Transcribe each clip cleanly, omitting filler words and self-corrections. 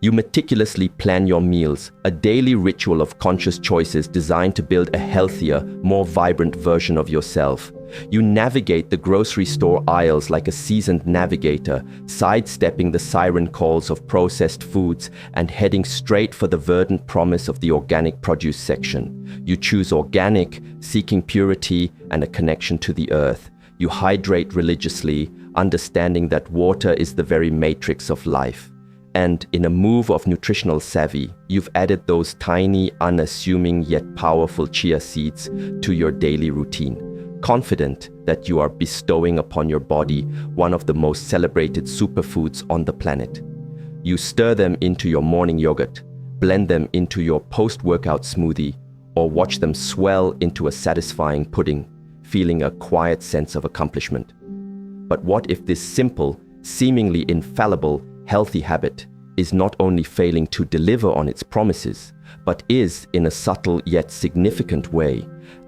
You meticulously plan your meals, a daily ritual of conscious choices designed to build a healthier, more vibrant version of yourself. You navigate the grocery store aisles like a seasoned navigator, sidestepping the siren calls of processed foods and heading straight for the verdant promise of the organic produce section. You choose organic, seeking purity and a connection to the earth. You hydrate religiously, understanding that water is the very matrix of life. And in a move of nutritional savvy, you've added those tiny, unassuming yet powerful chia seeds to your daily routine, confident that you are bestowing upon your body one of the most celebrated superfoods on the planet. You stir them into your morning yogurt, blend them into your post-workout smoothie, or watch them swell into a satisfying pudding, feeling a quiet sense of accomplishment. But what if this simple, seemingly infallible, healthy habit is not only failing to deliver on its promises, but is, in a subtle yet significant way,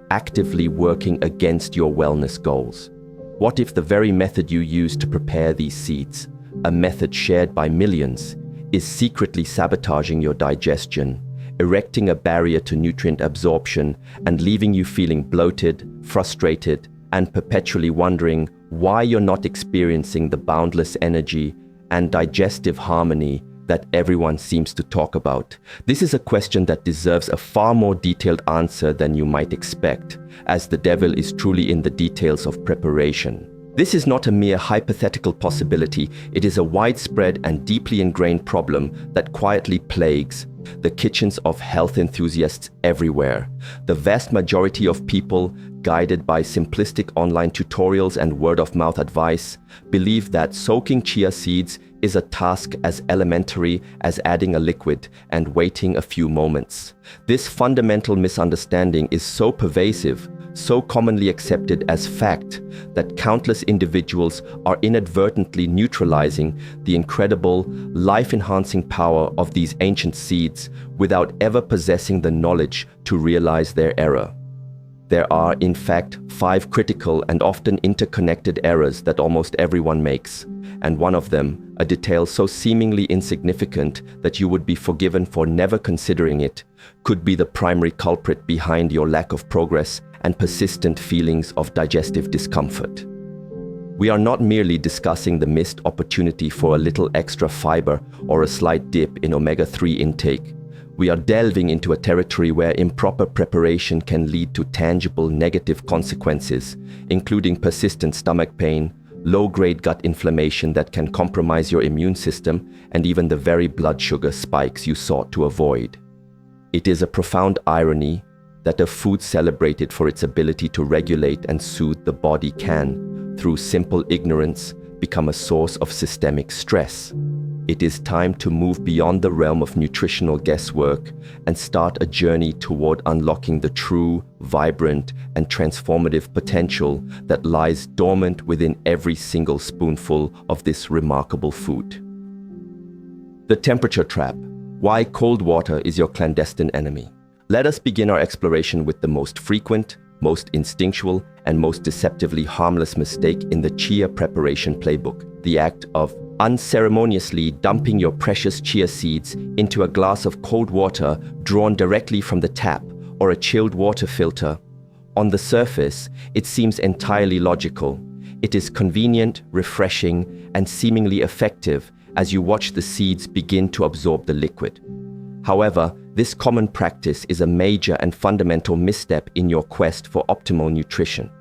actively working against your wellness goals? What if the very method you use to prepare these seeds, a method shared by millions, is secretly sabotaging your digestion, erecting a barrier to nutrient absorption, and leaving you feeling bloated, frustrated, and perpetually wondering why you're not experiencing the boundless energy and digestive harmony that everyone seems to talk about? This is a question that deserves a far more detailed answer than you might expect, as the devil is truly in the details of preparation. This is not a mere hypothetical possibility, it is a widespread and deeply ingrained problem that quietly plagues the kitchens of health enthusiasts everywhere. The vast majority of people, guided by simplistic online tutorials and word-of-mouth advice, believe that soaking chia seeds is a task as elementary as adding a liquid and waiting a few moments. This fundamental misunderstanding is so pervasive, so commonly accepted as fact, that countless individuals are inadvertently neutralizing the incredible, life-enhancing power of these ancient seeds without ever possessing the knowledge to realize their error. There are, in fact, 5 critical and often interconnected errors that almost everyone makes, and one of them, a detail so seemingly insignificant that you would be forgiven for never considering it, could be the primary culprit behind your lack of progress and persistent feelings of digestive discomfort. We are not merely discussing the missed opportunity for a little extra fiber or a slight dip in omega-3 intake. We are delving into a territory where improper preparation can lead to tangible negative consequences, including persistent stomach pain, low-grade gut inflammation that can compromise your immune system, and even the very blood sugar spikes you sought to avoid. It is a profound irony that a food celebrated for its ability to regulate and soothe the body can, through simple ignorance, become a source of systemic stress. It is time to move beyond the realm of nutritional guesswork and start a journey toward unlocking the true, vibrant, and transformative potential that lies dormant within every single spoonful of this remarkable food. The temperature trap. Why cold water is your clandestine enemy. Let us begin our exploration with the most frequent, most instinctual, and most deceptively harmless mistake in the chia preparation playbook, the act of unceremoniously dumping your precious chia seeds into a glass of cold water drawn directly from the tap or a chilled water filter. On the surface, it seems entirely logical. It is convenient, refreshing, and seemingly effective as you watch the seeds begin to absorb the liquid. However, this common practice is a major and fundamental misstep in your quest for optimal nutrition.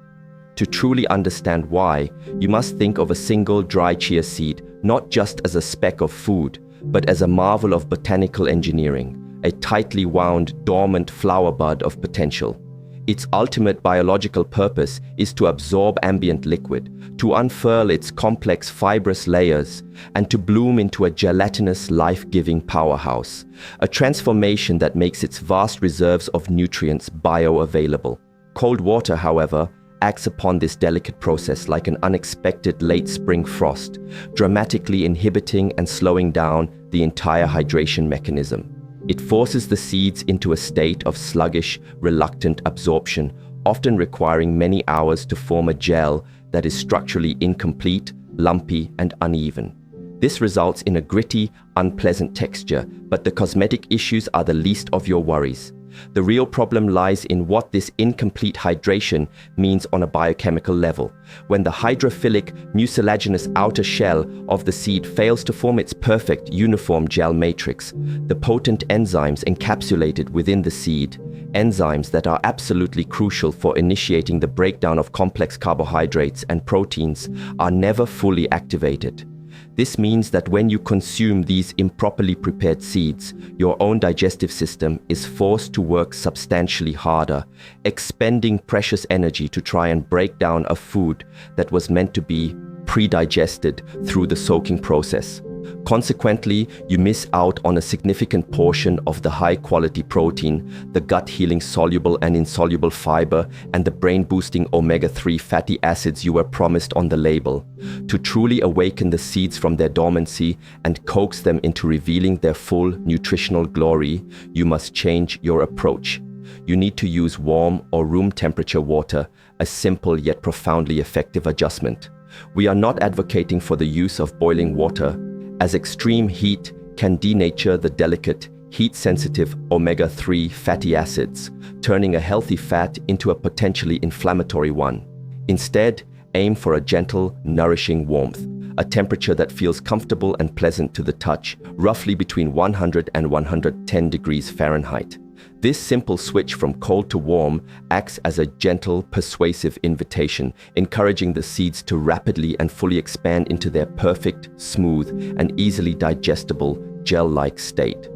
To truly understand why, you must think of a single dry chia seed not just as a speck of food, but as a marvel of botanical engineering, a tightly wound, dormant flower bud of potential. Its ultimate biological purpose is to absorb ambient liquid, to unfurl its complex fibrous layers, and to bloom into a gelatinous, life-giving powerhouse, a transformation that makes its vast reserves of nutrients bioavailable. Cold water, however, acts upon this delicate process like an unexpected late spring frost, dramatically inhibiting and slowing down the entire hydration mechanism. It forces the seeds into a state of sluggish, reluctant absorption, often requiring many hours to form a gel that is structurally incomplete, lumpy, and uneven. This results in a gritty, unpleasant texture, but the cosmetic issues are the least of your worries. The real problem lies in what this incomplete hydration means on a biochemical level. When the hydrophilic, mucilaginous outer shell of the seed fails to form its perfect, uniform gel matrix, the potent enzymes encapsulated within the seed, enzymes that are absolutely crucial for initiating the breakdown of complex carbohydrates and proteins, are never fully activated. This means that when you consume these improperly prepared seeds, your own digestive system is forced to work substantially harder, expending precious energy to try and break down a food that was meant to be pre-digested through the soaking process. Consequently, you miss out on a significant portion of the high-quality protein, the gut-healing soluble and insoluble fiber, and the brain-boosting omega-3 fatty acids you were promised on the label. To truly awaken the seeds from their dormancy and coax them into revealing their full nutritional glory, you must change your approach. You need to use warm or room temperature water, a simple yet profoundly effective adjustment. We are not advocating for the use of boiling water, as extreme heat can denature the delicate, heat-sensitive omega-3 fatty acids, turning a healthy fat into a potentially inflammatory one. Instead, aim for a gentle, nourishing warmth, a temperature that feels comfortable and pleasant to the touch, roughly between 100 and 110 degrees Fahrenheit. This simple switch from cold to warm acts as a gentle, persuasive invitation, encouraging the seeds to rapidly and fully expand into their perfect, smooth, and easily digestible gel-like state.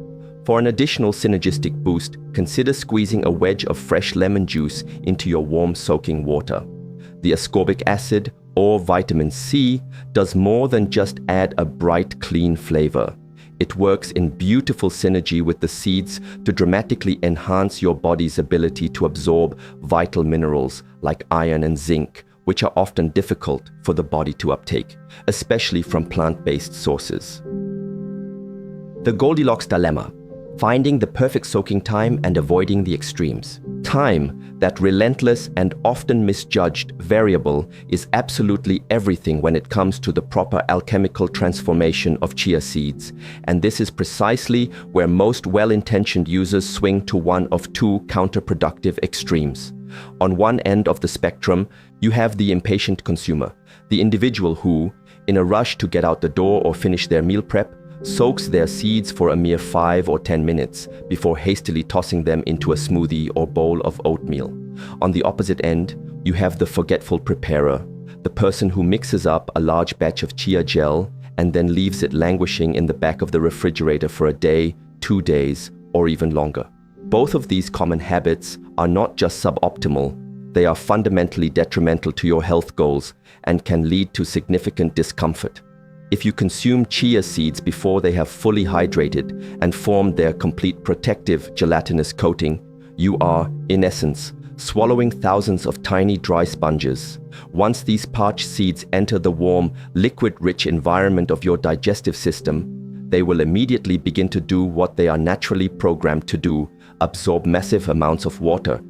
For an additional synergistic boost, consider squeezing a wedge of fresh lemon juice into your warm soaking water. The ascorbic acid, or vitamin C, does more than just add a bright, clean flavor. It works in beautiful synergy with the seeds to dramatically enhance your body's ability to absorb vital minerals like iron and zinc, which are often difficult for the body to uptake, especially from plant-based sources. The Goldilocks dilemma: finding the perfect soaking time and avoiding the extremes. Time, that relentless and often misjudged variable, is absolutely everything when it comes to the proper alchemical transformation of chia seeds, and this is precisely where most well-intentioned users swing to one of two counterproductive extremes. On one end of the spectrum, you have the impatient consumer, the individual who, in a rush to get out the door or finish their meal prep, soaks their seeds for a mere 5 or 10 minutes before hastily tossing them into a smoothie or bowl of oatmeal. On the opposite end, you have the forgetful preparer, the person who mixes up a large batch of chia gel and then leaves it languishing in the back of the refrigerator for a day, 2 days, or even longer. Both of these common habits are not just suboptimal, they are fundamentally detrimental to your health goals and can lead to significant discomfort. If you consume chia seeds before they have fully hydrated and formed their complete protective gelatinous coating, you are, in essence, swallowing thousands of tiny dry sponges. Once these parched seeds enter the warm, liquid-rich environment of your digestive system, they will immediately begin to do what they are naturally programmed to do: absorb massive amounts of water.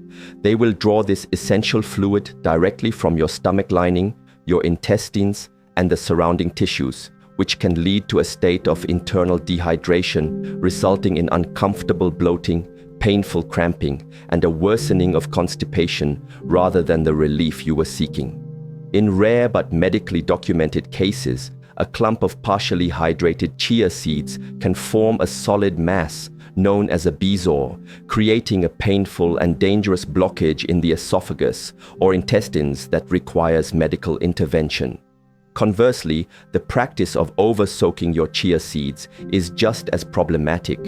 They will draw this essential fluid directly from your stomach lining, your intestines, and the surrounding tissues, which can lead to a state of internal dehydration, resulting in uncomfortable bloating, painful cramping, and a worsening of constipation rather than the relief you were seeking. In rare but medically documented cases, a clump of partially hydrated chia seeds can form a solid mass known as a bezoar, creating a painful and dangerous blockage in the esophagus or intestines that requires medical intervention. Conversely, the practice of over-soaking your chia seeds is just as problematic,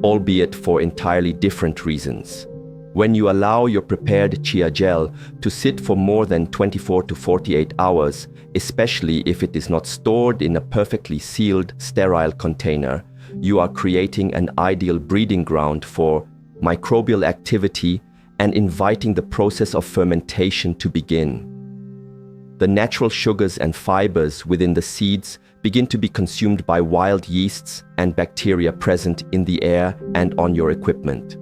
albeit for entirely different reasons. When you allow your prepared chia gel to sit for more than 24 to 48 hours, especially if it is not stored in a perfectly sealed, sterile container, you are creating an ideal breeding ground for microbial activity and inviting the process of fermentation to begin. The natural sugars and fibers within the seeds begin to be consumed by wild yeasts and bacteria present in the air and on your equipment.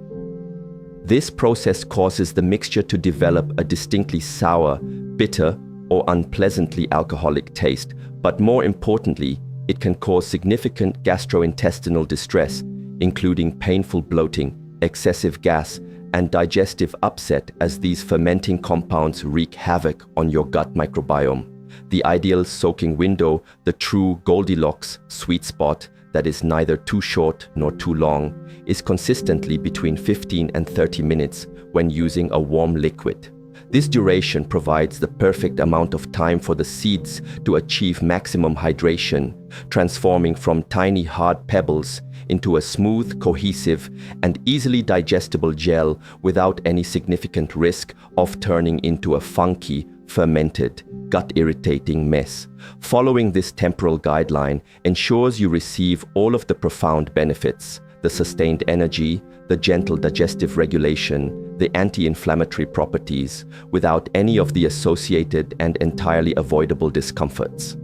This process causes the mixture to develop a distinctly sour, bitter, or unpleasantly alcoholic taste, but more importantly, it can cause significant gastrointestinal distress, including painful bloating, excessive gas, and digestive upset, as these fermenting compounds wreak havoc on your gut microbiome. The ideal soaking window, the true Goldilocks sweet spot that is neither too short nor too long, is consistently between 15 and 30 minutes when using a warm liquid. This duration provides the perfect amount of time for the seeds to achieve maximum hydration, transforming from tiny hard pebbles into a smooth, cohesive, and easily digestible gel without any significant risk of turning into a funky, fermented, gut-irritating mess. Following this temporal guideline ensures you receive all of the profound benefits: the sustained energy, the gentle digestive regulation, the anti-inflammatory properties, without any of the associated and entirely avoidable discomforts.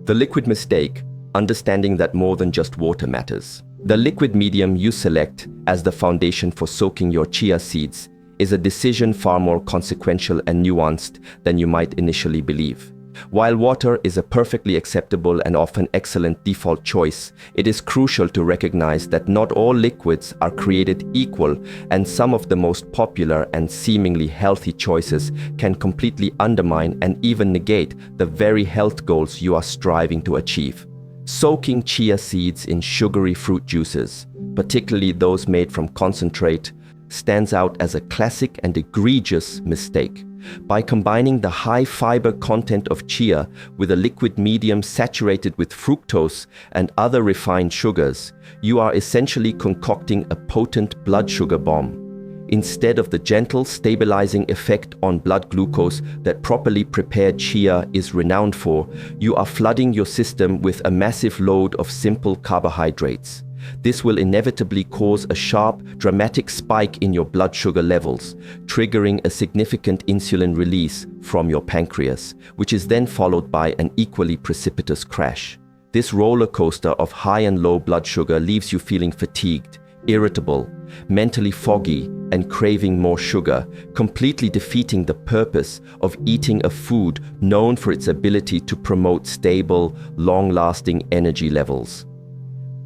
The liquid mistake: understanding that more than just water matters. The liquid medium you select as the foundation for soaking your chia seeds is a decision far more consequential and nuanced than you might initially believe. While water is a perfectly acceptable and often excellent default choice, it is crucial to recognize that not all liquids are created equal, and some of the most popular and seemingly healthy choices can completely undermine and even negate the very health goals you are striving to achieve. Soaking chia seeds in sugary fruit juices, particularly those made from concentrate, stands out as a classic and egregious mistake. By combining the high fiber content of chia with a liquid medium saturated with fructose and other refined sugars, you are essentially concocting a potent blood sugar bomb. Instead of the gentle, stabilizing effect on blood glucose that properly prepared chia is renowned for, you are flooding your system with a massive load of simple carbohydrates. This will inevitably cause a sharp, dramatic spike in your blood sugar levels, triggering a significant insulin release from your pancreas, which is then followed by an equally precipitous crash. This roller coaster of high and low blood sugar leaves you feeling fatigued, irritable, mentally foggy, and craving more sugar, completely defeating the purpose of eating a food known for its ability to promote stable, long-lasting energy levels.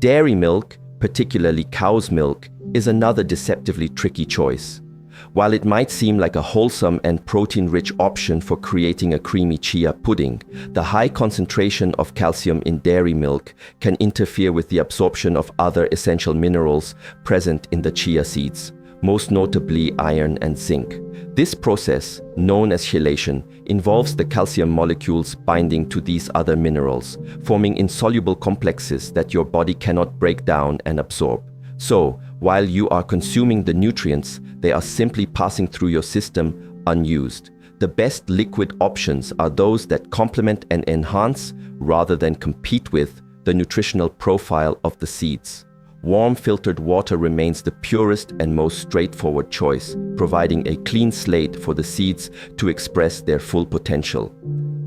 Dairy milk, particularly cow's milk, is another deceptively tricky choice. While it might seem like a wholesome and protein-rich option for creating a creamy chia pudding, the high concentration of calcium in dairy milk can interfere with the absorption of other essential minerals present in the chia seeds, most notably iron and zinc. This process, known as chelation, involves the calcium molecules binding to these other minerals, forming insoluble complexes that your body cannot break down and absorb. So, while you are consuming the nutrients, they are simply passing through your system unused. The best liquid options are those that complement and enhance, rather than compete with, the nutritional profile of the seeds. Warm filtered water remains the purest and most straightforward choice, providing a clean slate for the seeds to express their full potential.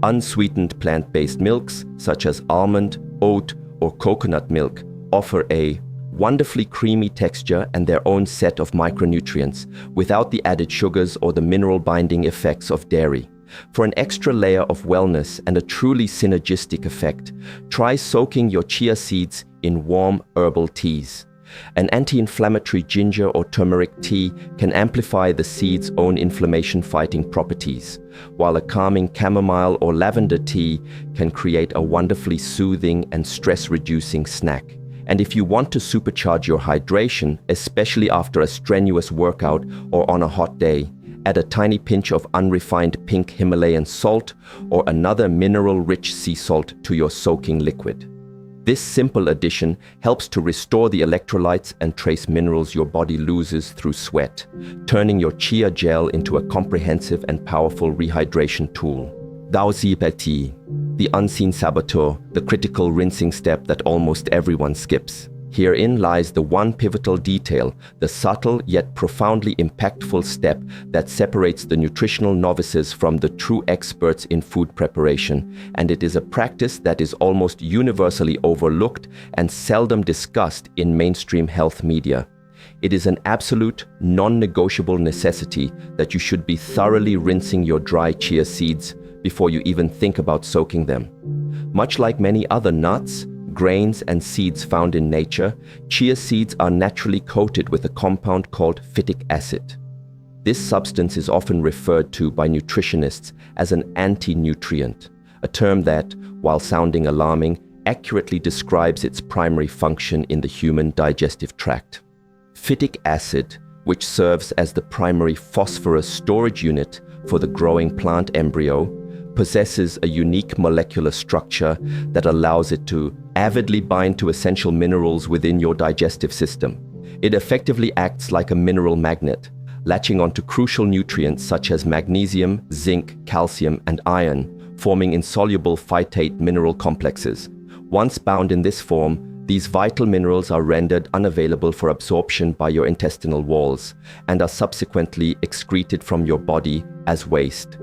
Unsweetened plant-based milks, such as almond, oat, or coconut milk, offer a wonderfully creamy texture and their own set of micronutrients, without the added sugars or the mineral-binding effects of dairy. For an extra layer of wellness and a truly synergistic effect, try soaking your chia seeds in warm herbal teas. An anti-inflammatory ginger or turmeric tea can amplify the seed's own inflammation-fighting properties, while a calming chamomile or lavender tea can create a wonderfully soothing and stress-reducing snack. And if you want to supercharge your hydration, especially after a strenuous workout or on a hot day, add a tiny pinch of unrefined pink Himalayan salt or another mineral-rich sea salt to your soaking liquid. This simple addition helps to restore the electrolytes and trace minerals your body loses through sweat, turning your chia gel into a comprehensive and powerful rehydration tool. The unseen saboteur, the critical rinsing step that almost everyone skips. Herein lies the one pivotal detail, the subtle yet profoundly impactful step that separates the nutritional novices from the true experts in food preparation, and it is a practice that is almost universally overlooked and seldom discussed in mainstream health media. It is an absolute, non-negotiable necessity that you should be thoroughly rinsing your dry chia seeds before you even think about soaking them. Much like many other nuts, grains, and seeds found in nature, chia seeds are naturally coated with a compound called phytic acid. This substance is often referred to by nutritionists as an anti-nutrient, a term that, while sounding alarming, accurately describes its primary function in the human digestive tract. Phytic acid, which serves as the primary phosphorus storage unit for the growing plant embryo, possesses a unique molecular structure that allows it to avidly bind to essential minerals within your digestive system. It effectively acts like a mineral magnet, latching onto crucial nutrients such as magnesium, zinc, calcium, and iron, forming insoluble phytate mineral complexes. Once bound in this form, these vital minerals are rendered unavailable for absorption by your intestinal walls and are subsequently excreted from your body as waste.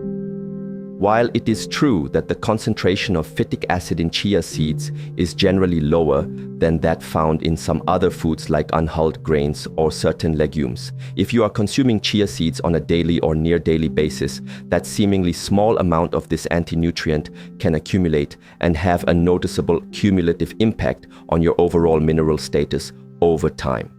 While it is true that the concentration of phytic acid in chia seeds is generally lower than that found in some other foods like unhulled grains or certain legumes, if you are consuming chia seeds on a daily or near daily basis, that seemingly small amount of this anti-nutrient can accumulate and have a noticeable cumulative impact on your overall mineral status over time.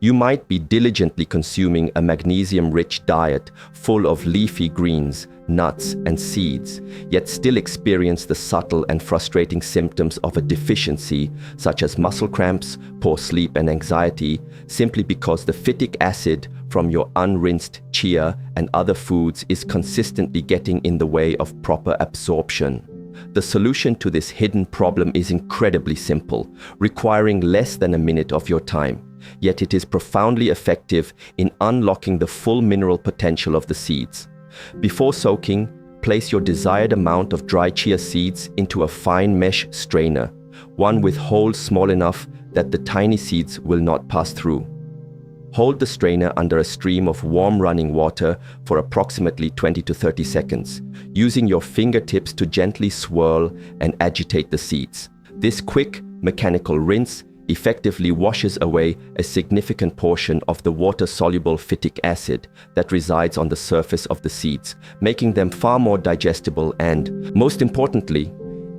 You might be diligently consuming a magnesium-rich diet full of leafy greens, nuts, and seeds, yet still experience the subtle and frustrating symptoms of a deficiency, such as muscle cramps, poor sleep, and anxiety, simply because the phytic acid from your unrinsed chia and other foods is consistently getting in the way of proper absorption. The solution to this hidden problem is incredibly simple, requiring less than a minute of your time. Yet it is profoundly effective in unlocking the full mineral potential of the seeds. Before soaking, place your desired amount of dry chia seeds into a fine mesh strainer, one with holes small enough that the tiny seeds will not pass through. Hold the strainer under a stream of warm running water for approximately 20 to 30 seconds, using your fingertips to gently swirl and agitate the seeds. This quick, mechanical rinse effectively washes away a significant portion of the water-soluble phytic acid that resides on the surface of the seeds, making them far more digestible and, most importantly,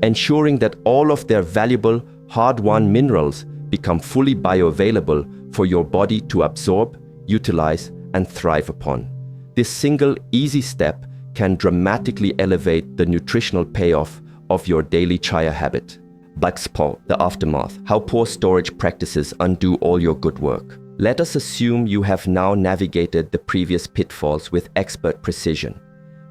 ensuring that all of their valuable, hard-won minerals become fully bioavailable for your body to absorb, utilize, and thrive upon. This single, easy step can dramatically elevate the nutritional payoff of your daily chia habit. The aftermath, how poor storage practices undo all your good work. Let us assume you have now navigated the previous pitfalls with expert precision.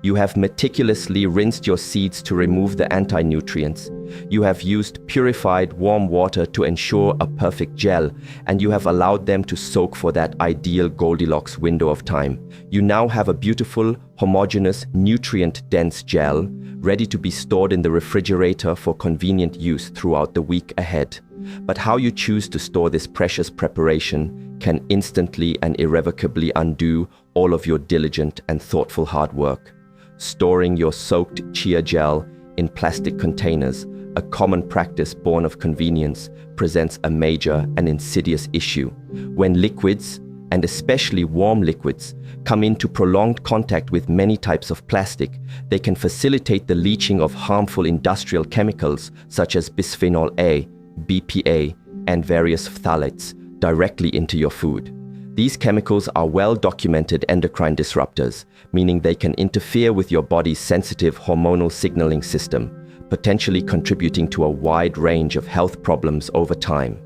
You have meticulously rinsed your seeds to remove the anti-nutrients. You have used purified warm water to ensure a perfect gel, and you have allowed them to soak for that ideal Goldilocks window of time. You now have a beautiful, homogeneous, nutrient-dense gel, ready to be stored in the refrigerator for convenient use throughout the week ahead. But how you choose to store this precious preparation can instantly and irrevocably undo all of your diligent and thoughtful hard work. Storing your soaked chia gel in plastic containers, a common practice born of convenience, presents a major and insidious issue. When liquids, and especially warm liquids, come into prolonged contact with many types of plastic, they can facilitate the leaching of harmful industrial chemicals such as bisphenol A, BPA, and various phthalates directly into your food. These chemicals are well-documented endocrine disruptors, meaning they can interfere with your body's sensitive hormonal signaling system, potentially contributing to a wide range of health problems over time.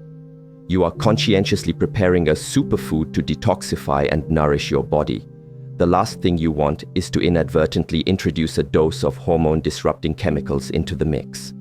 You are conscientiously preparing a superfood to detoxify and nourish your body. The last thing you want is to inadvertently introduce a dose of hormone-disrupting chemicals into the mix.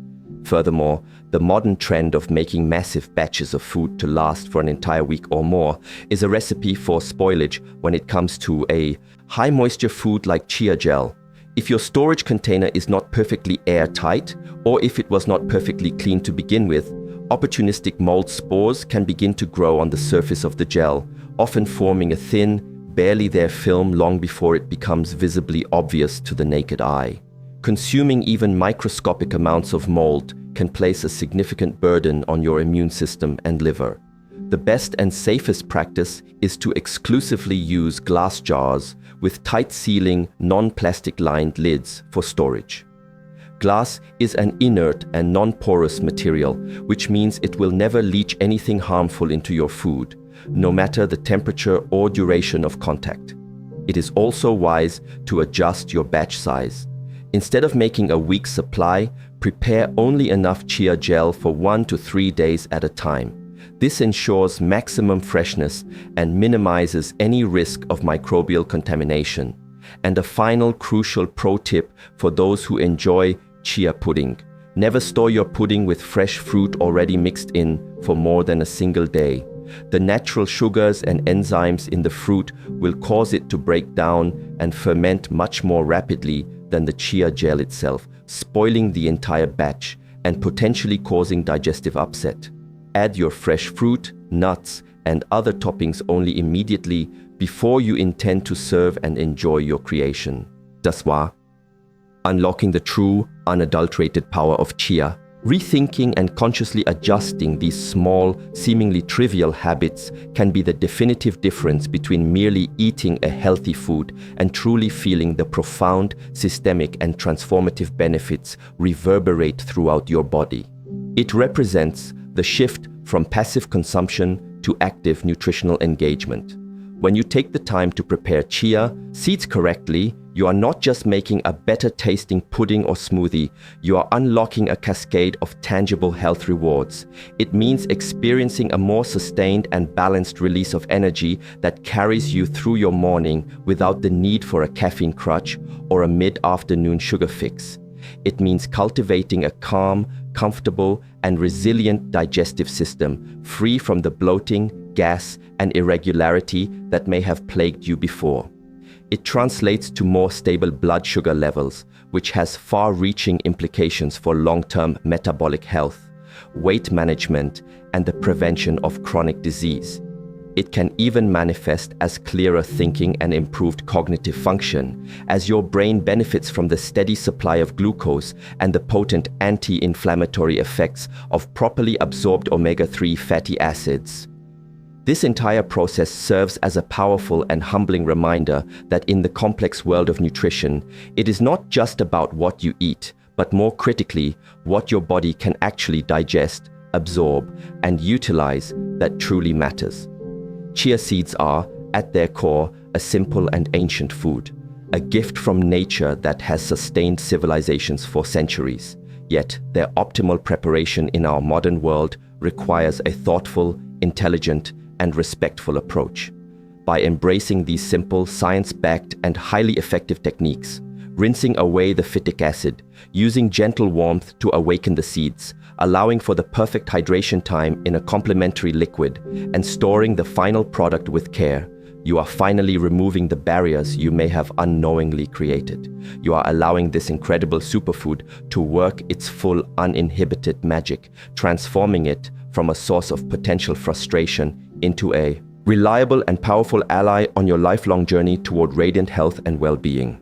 Furthermore, the modern trend of making massive batches of food to last for an entire week or more is a recipe for spoilage when it comes to a high-moisture food like chia gel. If your storage container is not perfectly airtight, or if it was not perfectly clean to begin with, opportunistic mold spores can begin to grow on the surface of the gel, often forming a thin, barely there film long before it becomes visibly obvious to the naked eye. Consuming even microscopic amounts of mold can place a significant burden on your immune system and liver. The best and safest practice is to exclusively use glass jars with tight-sealing, non-plastic lined lids for storage. Glass is an inert and non-porous material, which means it will never leach anything harmful into your food, no matter the temperature or duration of contact. It is also wise to adjust your batch size. Instead of making a week's supply, prepare only enough chia gel for 1 to 3 days at a time. This ensures maximum freshness and minimizes any risk of microbial contamination. And a final crucial pro tip for those who enjoy chia pudding: never store your pudding with fresh fruit already mixed in for more than a single day. The natural sugars and enzymes in the fruit will cause it to break down and ferment much more rapidly than the chia gel itself, spoiling the entire batch and potentially causing digestive upset. Add your fresh fruit, nuts, and other toppings only immediately before you intend to serve and enjoy your creation. Das war unlocking the true, unadulterated power of chia. Rethinking and consciously adjusting these small, seemingly trivial habits can be the definitive difference between merely eating a healthy food and truly feeling the profound, systemic, and transformative benefits reverberate throughout your body. It represents the shift from passive consumption to active nutritional engagement. When you take the time to prepare chia seeds correctly, you are not just making a better tasting pudding or smoothie, you are unlocking a cascade of tangible health rewards. It means experiencing a more sustained and balanced release of energy that carries you through your morning without the need for a caffeine crutch or a mid-afternoon sugar fix. It means cultivating a calm, comfortable, and resilient digestive system, free from the bloating, gas, and irregularity that may have plagued you before. It translates to more stable blood sugar levels, which has far-reaching implications for long-term metabolic health, weight management, and the prevention of chronic disease. It can even manifest as clearer thinking and improved cognitive function, as your brain benefits from the steady supply of glucose and the potent anti-inflammatory effects of properly absorbed omega-3 fatty acids. This entire process serves as a powerful and humbling reminder that in the complex world of nutrition, it is not just about what you eat, but more critically, what your body can actually digest, absorb, and utilize that truly matters. Chia seeds are, at their core, a simple and ancient food, a gift from nature that has sustained civilizations for centuries. Yet, their optimal preparation in our modern world requires a thoughtful, intelligent, and respectful approach. By embracing these simple, science-backed, and highly effective techniques, rinsing away the phytic acid, using gentle warmth to awaken the seeds, allowing for the perfect hydration time in a complementary liquid, and storing the final product with care, you are finally removing the barriers you may have unknowingly created. You are allowing this incredible superfood to work its full, uninhibited magic, transforming it from a source of potential frustration into a reliable and powerful ally on your lifelong journey toward radiant health and well-being.